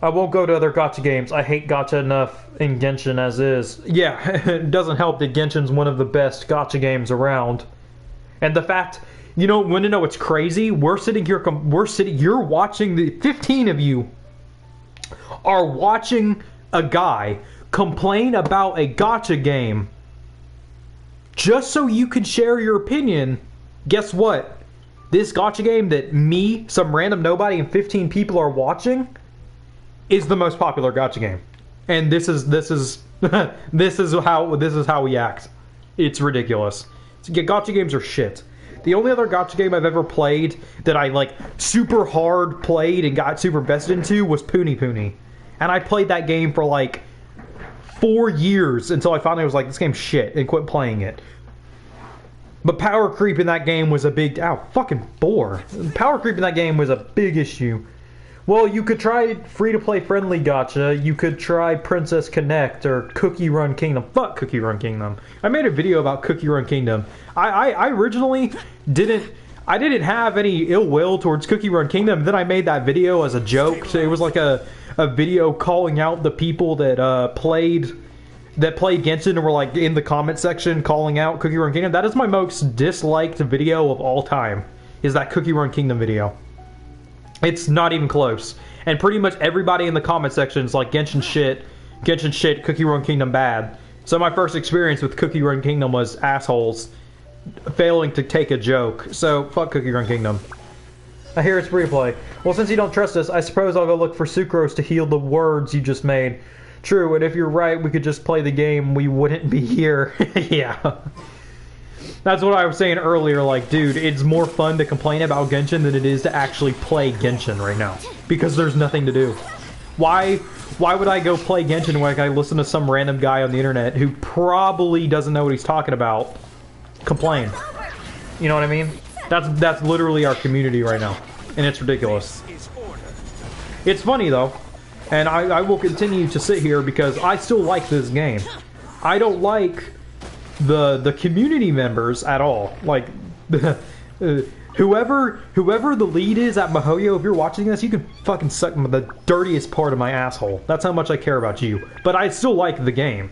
I won't go to other gacha games. I hate gacha enough in Genshin as is. Yeah, it doesn't help that Genshin's one of the best gacha games around. And the fact, you know, want to know what's crazy? You're watching, the 15 of you are watching a guy complain about a gacha game just so you can share your opinion. Guess what? This gacha game that me, some random nobody, and 15 people are watching is the most popular gacha game. And this is this is how we act. It's ridiculous. Gacha games are shit. The only other gacha game I've ever played that I like super hard played and got super invested into was Puni Puni. And I played that game for like 4 years until I finally was like, this game's shit, and quit playing it. But power creep in that game was a big... Ow, fucking bore. Power creep in that game was a big issue. Well, you could try free-to-play friendly gacha. You could try Princess Connect or Cookie Run Kingdom. Fuck Cookie Run Kingdom. I made a video about Cookie Run Kingdom. I originally didn't have any ill will towards Cookie Run Kingdom. Then I made that video as a joke. So it was like a video calling out the people that played Genshin and were like in the comment section calling out Cookie Run Kingdom. That is my most disliked video of all time. Is that Cookie Run Kingdom video? It's not even close. And pretty much everybody in the comment section is like Genshin shit, Cookie Run Kingdom bad. So my first experience with Cookie Run Kingdom was assholes failing to take a joke. So fuck Cookie Run Kingdom. I hear it's free to play. Well, since you don't trust us, I suppose I'll go look for Sucrose to heal the words you just made. True, and if you're right, we could just play the game. We wouldn't be here. Yeah. That's what I was saying earlier, like, dude, it's more fun to complain about Genshin than it is to actually play Genshin right now. Because there's nothing to do. Why would I go play Genshin when I listen to some random guy on the internet who probably doesn't know what he's talking about complain? You know what I mean? That's literally our community right now. And it's ridiculous. It's funny, though. And I will continue to sit here because I still like this game. I don't like the community members at all. Like, whoever the lead is at Mihoyo, if you're watching this, you can fucking suck the dirtiest part of my asshole. That's how much I care about you. But I still like the game.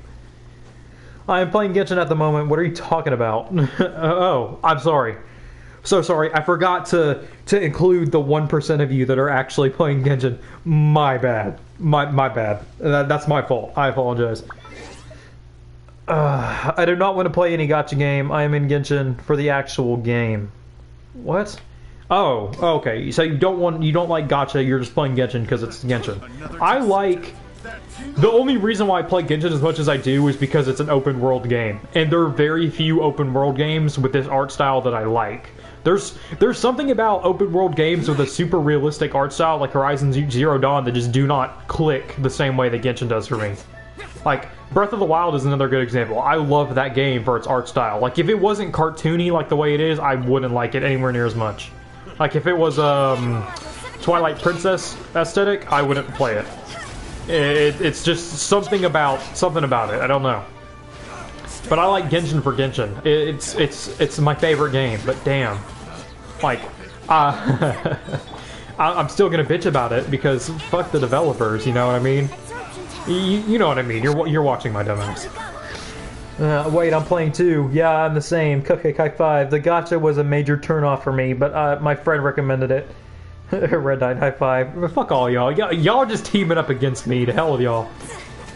I am playing Genshin at the moment. What are you talking about? Oh, I'm sorry. So sorry, I forgot to include the 1% of you that are actually playing Genshin. My bad. My bad. That's my fault. I apologize. I do not want to play any gacha game. I am in Genshin for the actual game. What? Oh, okay. So you don't like gacha, you're just playing Genshin because it's Genshin. I like The only reason why I play Genshin as much as I do is because it's an open world game, and there are very few open world games with this art style that I like. There's something about open world games with a super realistic art style like Horizon Zero Dawn that just do not click the same way that Genshin does for me. Like, Breath of the Wild is another good example. I love that game for its art style. Like, if it wasn't cartoony like the way it is, I wouldn't like it anywhere near as much. Like, if it was Twilight Princess aesthetic, I wouldn't play it. It's just something about it. I don't know. But I like Genshin for Genshin. It's my favorite game. But damn, like, I'm still gonna bitch about it because fuck the developers. You know what I mean? You know what I mean. You're watching my dumbass. Wait, I'm playing too. Yeah, I'm the same. Cupcake High Five. The gacha was a major turnoff for me, but my friend recommended it. Red Knight High Five. Fuck all y'all. Y'all are just teaming up against me. To hell with y'all.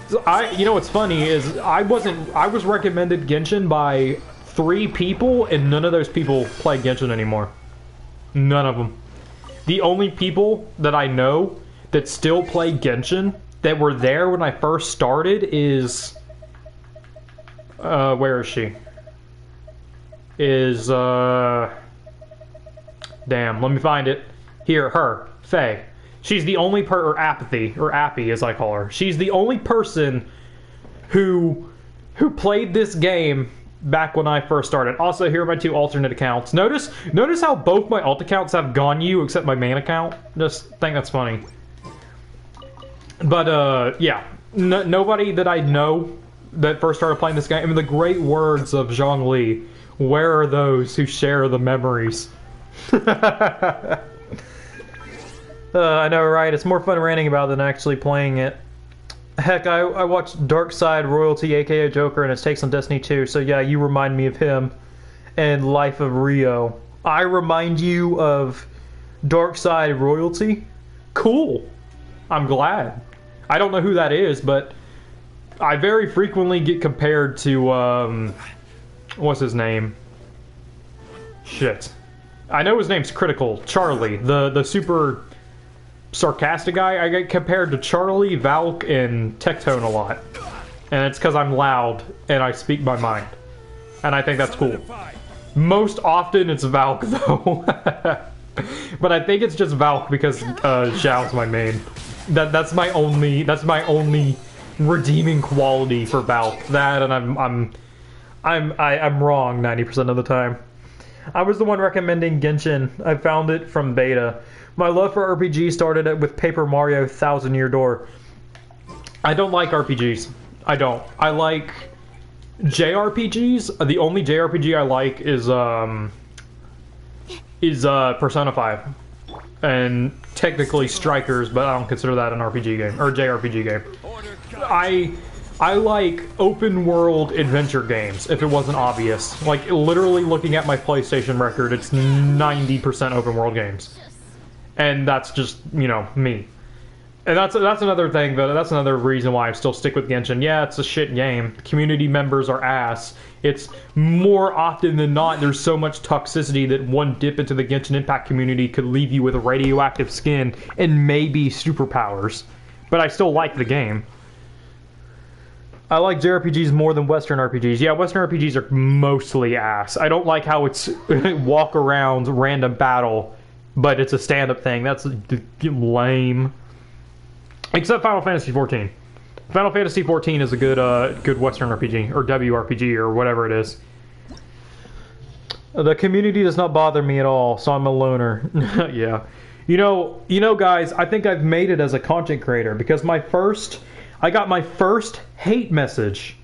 So you know what's funny is I was recommended Genshin by 3 people, and none of those people play Genshin anymore. None of them. The only people that I know that still play Genshin that were there when I first started is where is she? Is damn, let me find it. Here, her, Faye. She's the only or Appy as I call her. She's the only person who played this game back when I first started. Also, here are my 2 alternate accounts. Notice how both my alt accounts have Ganyu except my main account. Just think that's funny. But yeah, nobody that I know that first started playing this game. I mean, the great words of Zhongli. Where are those who share the memories? I know, right? It's more fun ranting about it than actually playing it. Heck, I watched Dark Side Royalty, aka Joker, and his takes on Destiny 2, so yeah, you remind me of him. And Life of Rio. I remind you of Dark Side Royalty? Cool. I'm glad. I don't know who that is, but I very frequently get compared to, what's his name? Shit. I know his name's Critical. Charlie, the super sarcastic guy. I get compared to Charlie, Valk, and Tectone a lot. And it's because I'm loud and I speak my mind. And I think that's cool. Most often it's Valk, though. But I think it's just Valk because Xiao's my main. That's my only redeeming quality for Valk. That, and I'm wrong 90% of the time. I was the one recommending Genshin. I found it from beta. My love for RPG started with Paper Mario Thousand Year Door. I don't like RPGs. I don't. I like JRPGs. The only JRPG I like is Persona 5. And technically Strikers, but I don't consider that an RPG game or JRPG game. I like open world adventure games, if it wasn't obvious. Like, literally looking at my PlayStation record, it's 90% open world games. And that's just, you know, me. And that's another thing, that's another reason why I still stick with Genshin. Yeah, it's a shit game. Community members are ass. It's more often than not, there's so much toxicity that one dip into the Genshin Impact community could leave you with a radioactive skin and maybe superpowers. But I still like the game. I like JRPGs more than Western RPGs. Yeah, Western RPGs are mostly ass. I don't like how it's walk around random battle, but it's a stand-up thing. That's lame. Except Final Fantasy XIV. Final Fantasy XIV is a good Western RPG, or WRPG, or whatever it is. The community does not bother me at all, so I'm a loner. Yeah. You know, guys, I think I've made it as a content creator, because I got my first hate message,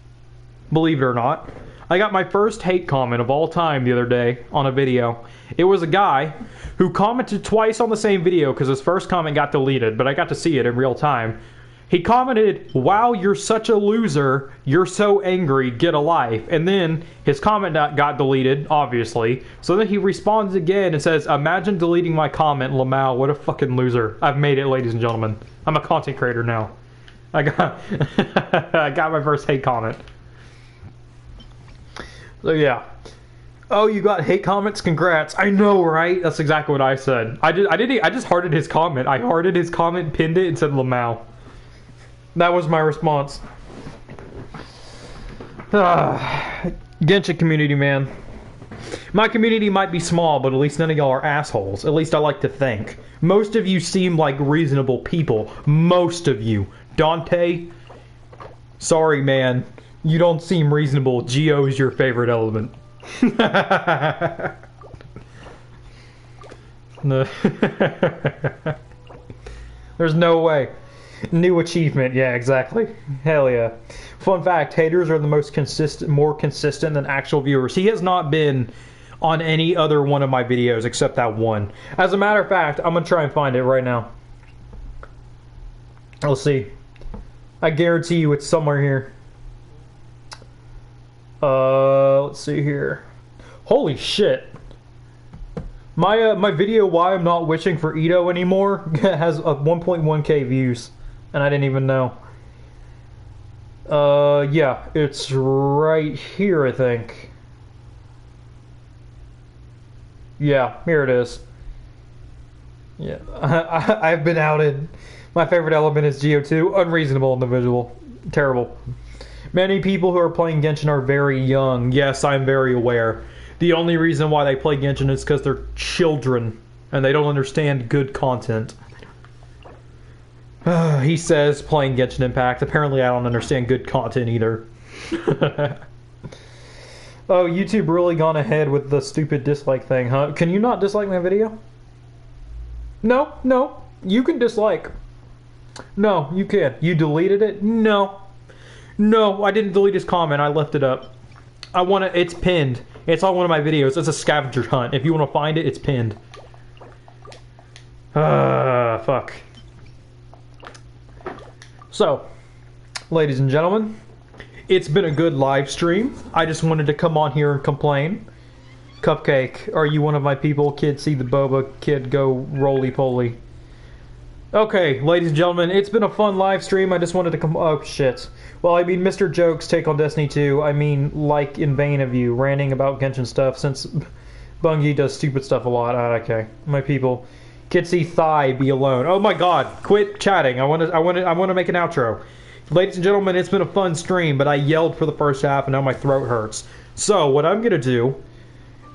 believe it or not. I got my first hate comment of all time the other day on a video. It was a guy who commented twice on the same video because his first comment got deleted, but I got to see it in real time. He commented, "Wow, you're such a loser. You're so angry. Get a life." And then his comment got deleted, obviously. So then he responds again and says, "Imagine deleting my comment, Lamau. What a fucking loser. I've made it, ladies and gentlemen. I'm a content creator now." I got my first hate comment. So yeah. Oh, you got hate comments? Congrats. I know, right? That's exactly what I said. I just hearted his comment. I hearted his comment, pinned it, and said Lamau. That was my response. Genshin community, man. My community might be small, but at least none of y'all are assholes. At least I like to think. Most of you seem like reasonable people. Most of you. Dante, sorry, man. You don't seem reasonable. Geo is your favorite element. No. There's no way. New achievement. Yeah, exactly. Hell yeah. Fun fact, haters are the most consistent, more consistent than actual viewers. He has not been on any other one of my videos except that one. As a matter of fact, I'm going to try and find it right now. Let's see. I guarantee you it's somewhere here. Let's see here. Holy shit. My video why I'm not wishing for Ito anymore has 1.1k views, and I didn't even know. Yeah, it's right here, I think. Yeah, here it is. Yeah, I've been outed. My favorite element is Geo2. Unreasonable individual. Terrible. Many people who are playing Genshin are very young. Yes, I'm very aware. The only reason why they play Genshin is because they're children and they don't understand good content. He says playing Genshin Impact. Apparently I don't understand good content either. Oh, YouTube really gone ahead with the stupid dislike thing, huh? Can you not dislike my video? No, no. You can dislike. No, you can. You deleted it? No. No, I didn't delete his comment. I left it up. I want to... It's pinned. It's on one of my videos. It's a scavenger hunt. If you want to find it, it's pinned. Fuck. So, ladies and gentlemen, it's been a good live stream. I just wanted to come on here and complain. Cupcake, are you one of my people? Kid, see the boba. Kid, go roly-poly. Okay, ladies and gentlemen, it's been a fun live stream. I just wanted to come... Oh, shit. Well, I mean, Mr. Joke's take on Destiny 2. I mean, like, in vain of you, ranting about Genshin stuff, since Bungie does stupid stuff a lot. Okay, my people. Kitsy Thigh, be alone. Oh my god, quit chatting. I want to make an outro. Ladies and gentlemen, it's been a fun stream, but I yelled for the first half and now my throat hurts. So, what I'm going to do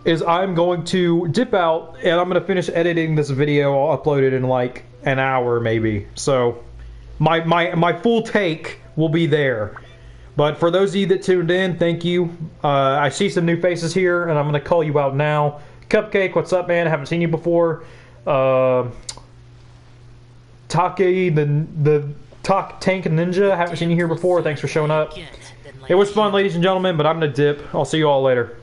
is I'm going to dip out and I'm going to finish editing this video. I'll upload it in like an hour maybe. So, my full take will be there. But for those of you that tuned in, thank you. I see some new faces here and I'm going to call you out now. Cupcake, what's up, man? I haven't seen you before. Taki, the Tank Ninja, I haven't seen you here before. Thanks for showing up. It was fun, ladies and gentlemen, but I'm gonna dip. I'll see you all later.